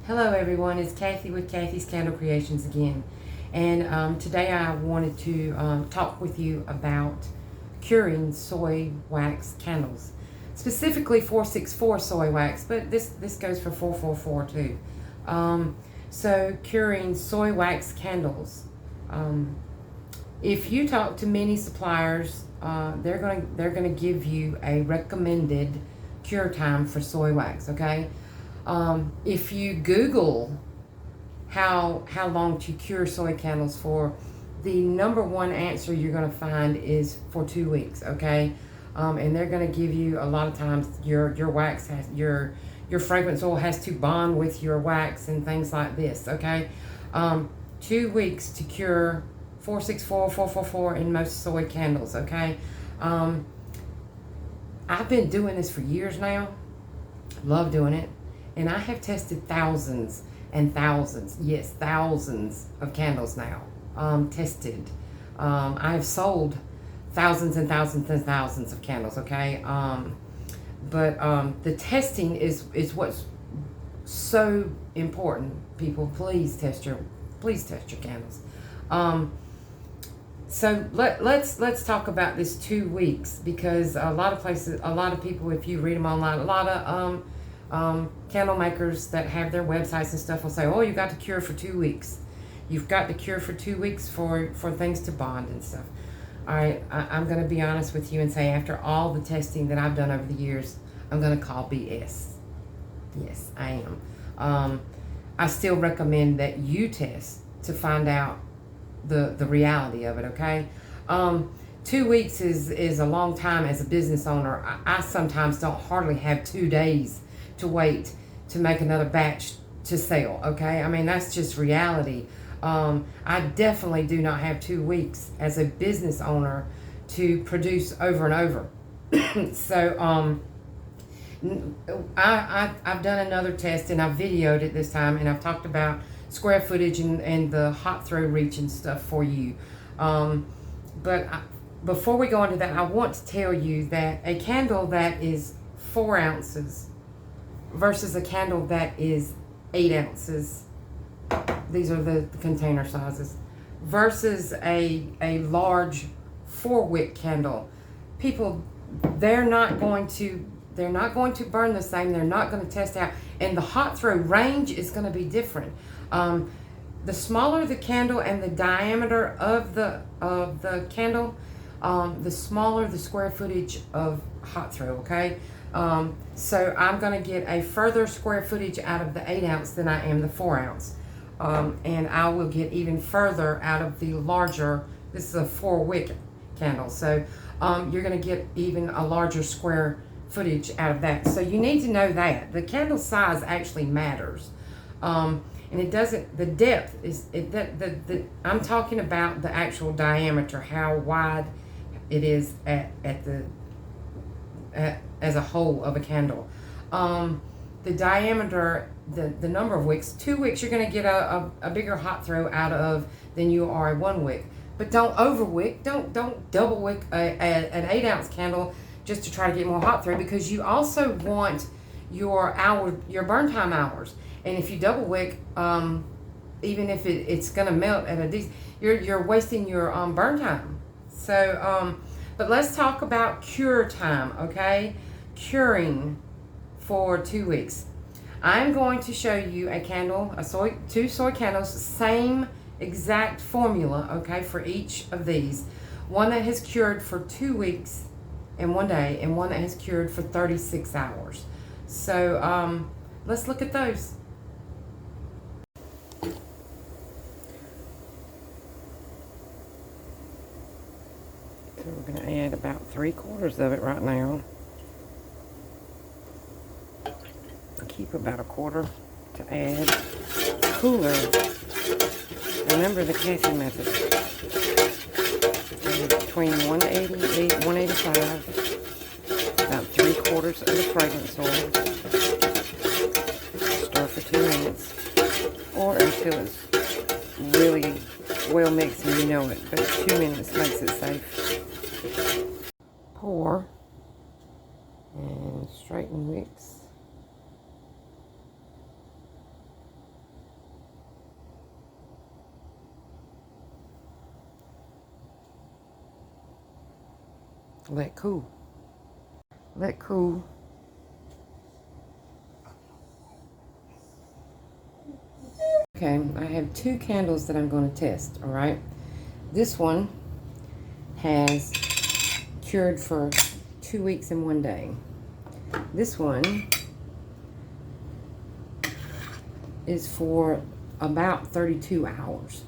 Hello everyone, it's Kathy with Kathy's Candle Creations again. And today I wanted to talk with you about curing soy wax candles. Specifically 464 soy wax, but this goes for 444 too. So curing soy wax candles. If you talk to many suppliers, they're gonna give you a recommended cure time for soy wax, okay? If you Google how long to cure soy candles for, the number one answer you're going to find is for 2 weeks, okay? And they're going to give you, a lot of times your wax has, your fragrance oil has to bond with your wax and things like this, okay? 2 weeks to cure 464, 444 in most soy candles, okay? I've been doing this for years now. Love doing it. And I have tested thousands and thousands, yes, thousands of candles now, tested. I have sold thousands and thousands and thousands of candles, okay? But the testing is what's so important. People, please test your candles. So let's talk about this 2 weeks, because a lot of places, a lot of people, if you read them online, a lot of candle makers that have their websites and stuff will say, oh, you got to cure for 2 weeks. You've got to cure for 2 weeks for things to bond and stuff. I'm going to be honest with you and say, after all the testing that I've done over the years, I'm going to call BS. Yes, I am. I still recommend that you test to find out the reality of it, okay? 2 weeks is a long time as a business owner. I sometimes don't hardly have 2 days to wait to make another batch to sell, okay? I mean, that's just reality. I definitely do not have 2 weeks as a business owner to produce over and over. So I've done another test, and I've videoed it this time, and I've talked about square footage and the hot throw reach and stuff for you. Before we go into that, I want to tell you that a candle that is 4 ounces versus a candle that is 8 ounces, these are the container sizes, versus a large 4-wick candle, people, they're not going to burn the same. They're not going to test out, and the hot throw range is going to be different. The smaller the candle and the diameter of the candle, the smaller the square footage of hot throw, okay? So I'm going to get a further square footage out of the 8 ounce than I am the 4 ounce. And I will get even further out of the larger, this is a 4-wick candle. So you're going to get even a larger square footage out of that. So you need to know that. The candle size actually matters. And it doesn't, the depth is, I'm talking about the actual diameter, how wide it is as a whole of a candle. The diameter, the number of wicks, 2 wicks you're going to get a bigger hot throw out of than you are a 1 wick. But don't over wick, don't double wick an 8 ounce candle just to try to get more hot throw, because you also want your burn time hours. And if you double wick, even if it's going to melt at a decent, you're wasting your burn time. So, but let's talk about cure time, okay? Curing for 2 weeks. I'm going to show you a candle, two soy candles, same exact formula, okay, for each of these. One that has cured for 2 weeks and 1 day, and one that has cured for 36 hours. So let's look at those. So we're going to add about 3/4 of it right now. Keep about 1/4 to add. Cooler. Remember the Kathy method. Between 180 and 185. About 3/4 of the fragrance oil. Stir for 2 minutes. Or until it's really well mixed and you know it. But 2 minutes makes it safe. Pour. And straighten mix. Let cool. Let cool. Okay, I have 2 candles that I'm going to test, all right? This one has cured for 2 weeks and 1 day. This one is for about 32 hours.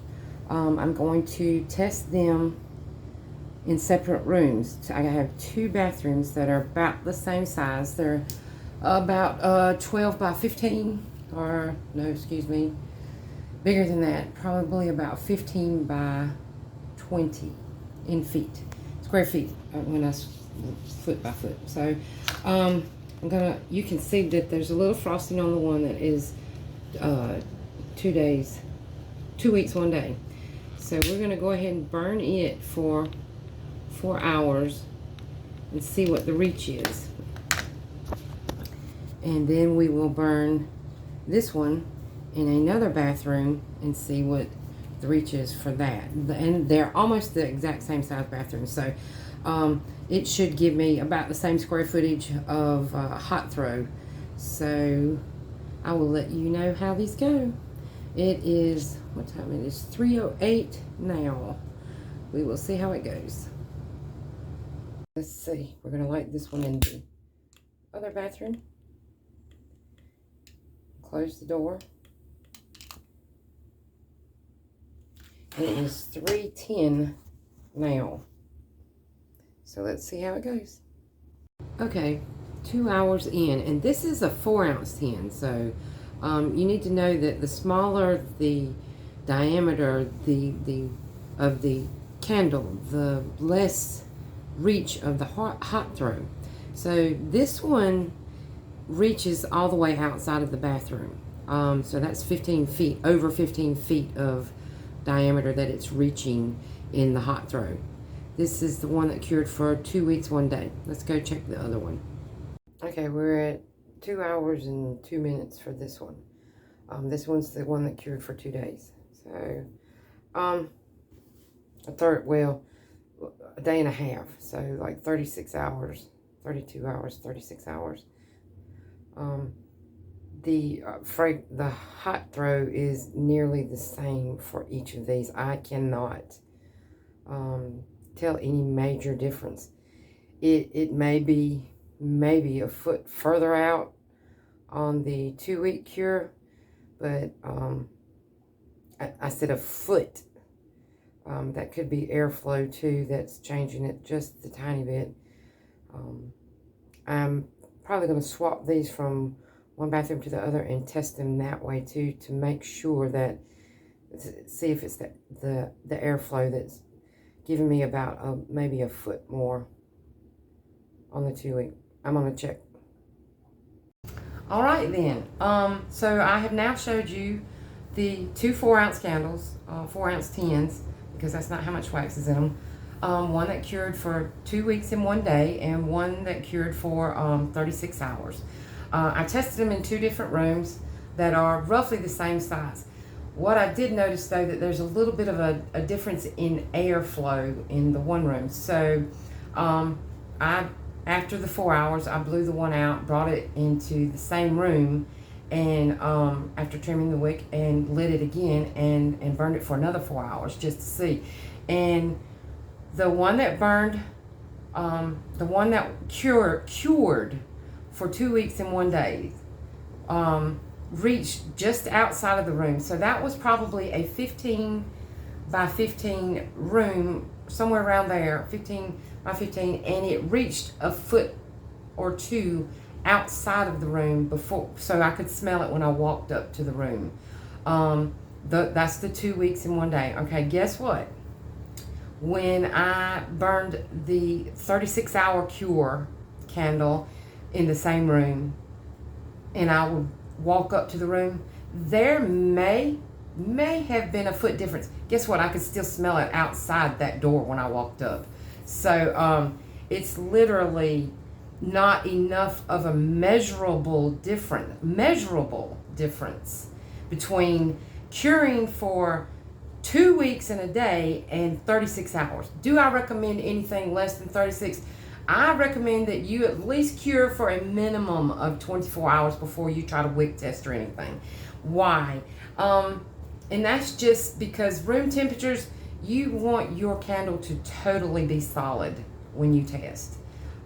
I'm going to test them in separate rooms. I have 2 bathrooms that are about the same size. They're about 12 by 15, or no, excuse me, bigger than that, probably about 15 by 20 in feet, square feet, when I foot by foot. So you can see that there's a little frosting on the one that is 2 weeks, 1 day. So we're gonna go ahead and burn it for 4 hours and see what the reach is. And then we will burn this one in another bathroom and see what the reach is for that. And they're almost the exact same size bathroom, so it should give me about the same square footage of hot throw. So I will let you know how these go. It is, what time it is? 3:08 now. We will see how it goes. Let's see. We're going to light this one in the other bathroom. Close the door. And it is 3:10 now. So let's see how it goes. Okay, 2 hours in, and this is a 4-ounce tin. So you need to know that the smaller the diameter of the candle, the less reach of the hot throw. So this one reaches all the way outside of the bathroom. So that's 15 feet, over 15 feet of diameter that it's reaching in the hot throw. This is the one that cured for 2 weeks, 1 day. Let's go check the other one. Okay, we're at 2 hours and 2 minutes for this one. This one's the one that cured for 2 days. So, a day and a half. So like 36 hours, 32 hours, 36 hours. The hot throw is nearly the same for each of these. I cannot tell any major difference. It may be maybe a foot further out on the 2-week cure, but I said a foot. That could be airflow too that's changing it just a tiny bit. I'm probably going to swap these from one bathroom to the other and test them that way too, to make sure that, see if it's the airflow that's giving me about maybe a foot more on the 2-week. I'm going to check. All right then. So I have now showed you the 2 4-ounce candles, 4-ounce tins, because that's not how much wax is in them. One that cured for 2 weeks and 1 day, and one that cured for 36 hours. I tested them in 2 different rooms that are roughly the same size. What I did notice though, that there's a little bit of a difference in airflow in the one room. So after the 4 hours, I blew the one out, brought it into the same room, and after trimming the wick, and lit it again and burned it for another 4 hours just to see. And the one that burned, the one that cured for 2 weeks and 1 day, reached just outside of the room. So that was probably a 15 by 15 room, somewhere around there, 15 by 15, and it reached a foot or 2 outside of the room before, so I could smell it when I walked up to the room. That's the 2 weeks and 1 day. Okay, guess what? When I burned the 36-hour cure candle in the same room, and I would walk up to the room, there may have been a foot difference. Guess what? I could still smell it outside that door when I walked up. So it's literally not enough of a measurable difference between curing for 2 weeks and a day and 36 hours. Do I recommend anything less than 36? I recommend that you at least cure for a minimum of 24 hours before you try to wick test or anything. Why? And that's just because room temperatures, you want your candle to totally be solid when you test.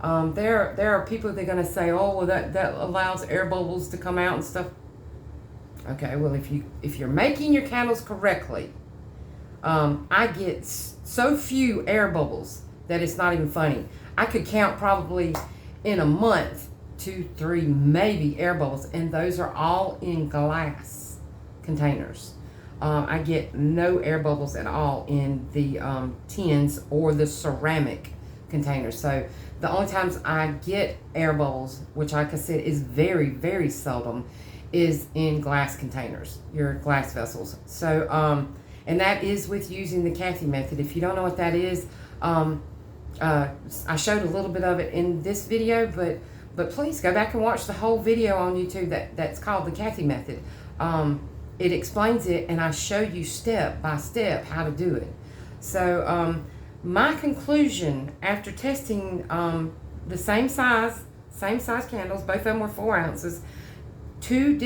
There are people that are going to say, oh, well, that allows air bubbles to come out and stuff. Okay, well, if you're making your candles correctly, I get so few air bubbles that it's not even funny. I could count probably in a month 2, 3, maybe air bubbles, and those are all in glass containers. I get no air bubbles at all in the tins or the ceramic containers. So the only times I get air bubbles, which like I said is very, very seldom, is in glass containers, your glass vessels. So, and that is with using the Kathy method. If you don't know what that is, I showed a little bit of it in this video, but please go back and watch the whole video on YouTube that's called the Kathy method. It explains it, and I show you step by step how to do it. So my conclusion after testing the same size candles, both of them were 4 ounces, 2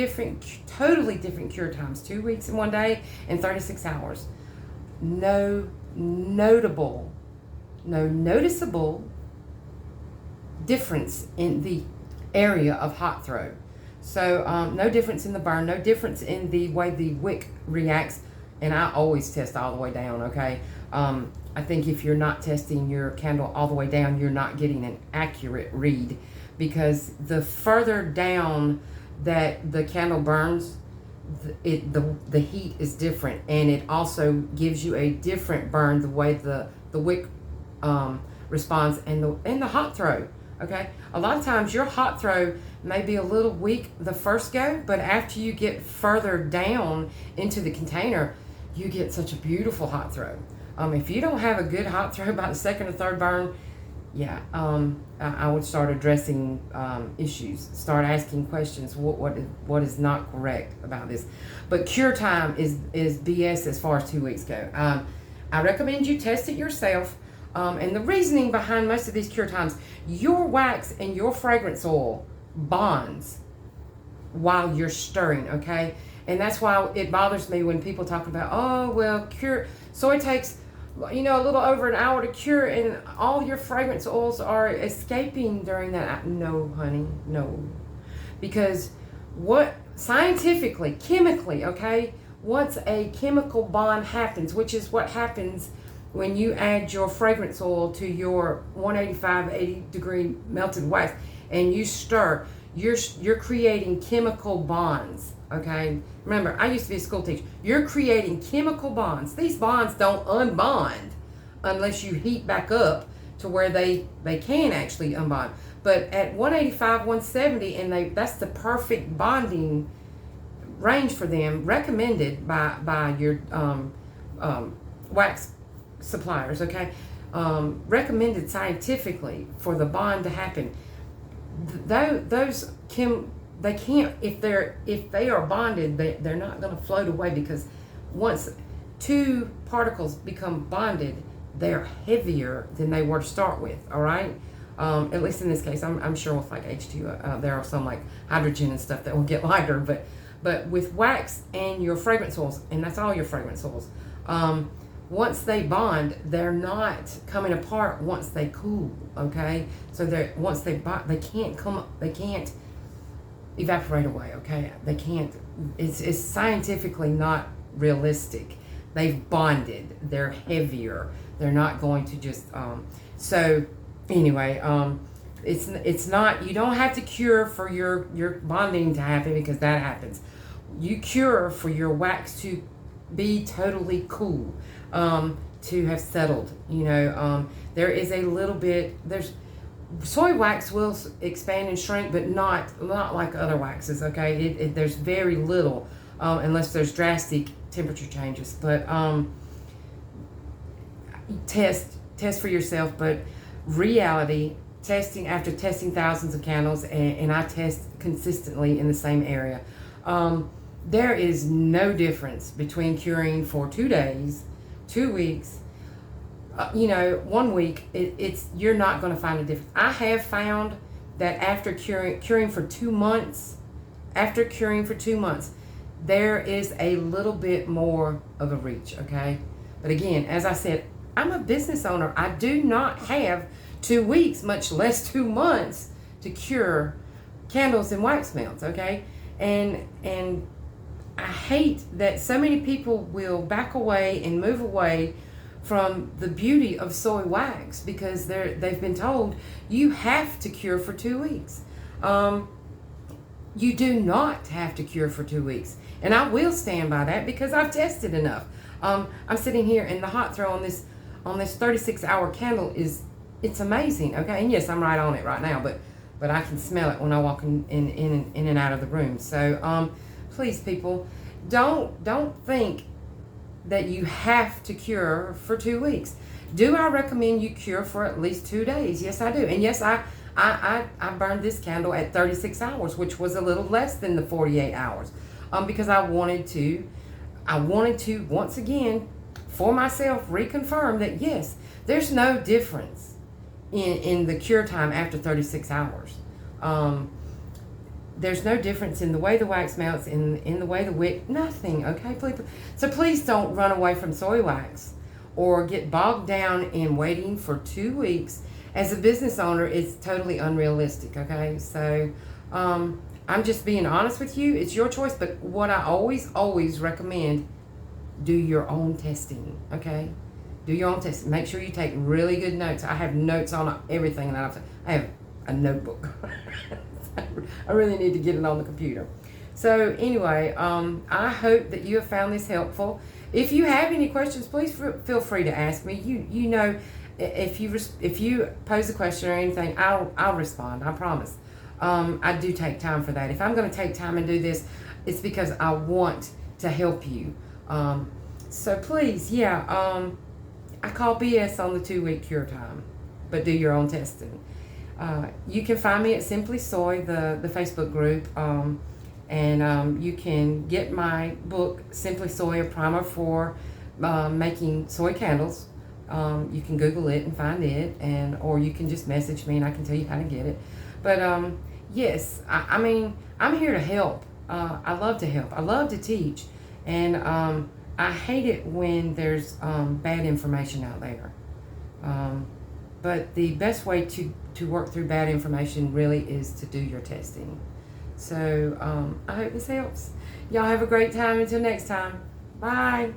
totally different cure times, 2 weeks in 1 day and 36 hours. No noticeable difference in the area of hot throw. So no difference in the burn, no difference in the way the wick reacts. And I always test all the way down, okay? I think if you're not testing your candle all the way down, you're not getting an accurate read, because the further down that the candle burns, the heat is different, and it also gives you a different burn the way the wick responds and the hot throw. Okay, a lot of times your hot throw may be a little weak the first go, but after you get further down into the container, you get such a beautiful hot throw. If you don't have a good hot throw by the second or third burn, yeah, I would start addressing issues, start asking questions. What is not correct about this? But cure time is BS as far as 2 weeks go. I recommend you test it yourself. And the reasoning behind most of these cure times, your wax and your fragrance oil bonds while you're stirring, okay? And that's why it bothers me when people talk about, oh, well, cure, soy takes, a little over an hour to cure, and all your fragrance oils are escaping during that. No, honey, no. Because scientifically, chemically, okay, once a chemical bond happens, which is what happens when you add your fragrance oil to your 185, 80 degree melted wax and you stir, you're creating chemical bonds, okay? Remember, I used to be a school teacher. You're creating chemical bonds. These bonds don't unbond unless you heat back up to where they can actually unbond. But at 185, 170, and that's the perfect bonding range for them, recommended by your wax suppliers, okay? Recommended scientifically for the bond to happen. They can't, if they are bonded, they're not going to float away, because once 2 particles become bonded, they're heavier than they were to start with. All right, at least in this case, I'm sure with like H2, there are some like hydrogen and stuff that will get lighter, but with wax and your fragrance oils, and that's all your fragrance oils, once they bond, they're not coming apart once they cool, okay? So once they bond, they can't evaporate away, okay? They can't, it's scientifically not realistic. They've bonded, they're heavier. They're not going to just, so anyway, it's not, you don't have to cure for your bonding to happen, because that happens. You cure for your wax to be totally cool, to have settled. There is a little bit, soy wax will expand and shrink, but not like other waxes, okay? There's very little, unless there's drastic temperature changes. But test for yourself. But reality, after testing thousands of candles, and I test consistently in the same area, there is no difference between curing for 2 days, 2 weeks, you know, 1 week, it's you're not going to find a difference. I have found that after curing for 2 months, there is a little bit more of a reach, okay? But again, as I said, I'm a business owner. I do not have 2 weeks, much less 2 months, to cure candles and wax melts, okay? And I hate that so many people will back away and move away from the beauty of soy wax because they've been told you have to cure for 2 weeks. You do not have to cure for 2 weeks, and I will stand by that because I've tested enough. I'm sitting here, and the hot throw on this 36-hour candle it's amazing. Okay, and yes, I'm right on it right now, but I can smell it when I walk in and out of the room. So please, people, don't think that you have to cure for 2 weeks. Do I recommend you cure for at least 2 days? Yes, I do. And yes, I burned this candle at 36 hours, which was a little less than the 48 hours, because I wanted to once again for myself reconfirm that yes, there's no difference in the cure time after 36 hours. There's no difference in the way the wax melts, in the way the wick, nothing, okay? So please don't run away from soy wax or get bogged down in waiting for 2 weeks. As a business owner, it's totally unrealistic, okay? So I'm just being honest with you. It's your choice, but what I always recommend, do your own testing, okay? Do your own testing. Make sure you take really good notes. I have notes on everything that I have a notebook. I really need to get it on the computer. So anyway, I hope that you have found this helpful. If you have any questions, please feel free to ask me. You know, if you pose a question or anything, I'll respond. I promise. I do take time for that. If I'm going to take time and do this, it's because I want to help you. So please, I call BS on the 2-week cure time, but do your own testing. You can find me at Simply Soy, the Facebook group, and you can get my book, Simply Soy, a primer for making soy candles. You can Google it and find it, or you can just message me and I can tell you how to get it. But yes, I mean, I'm here to help. I love to help. I love to teach, and I hate it when there's bad information out there. But the best way to work through bad information really is to do your testing. So I hope this helps. Y'all have a great time. Until next time. Bye.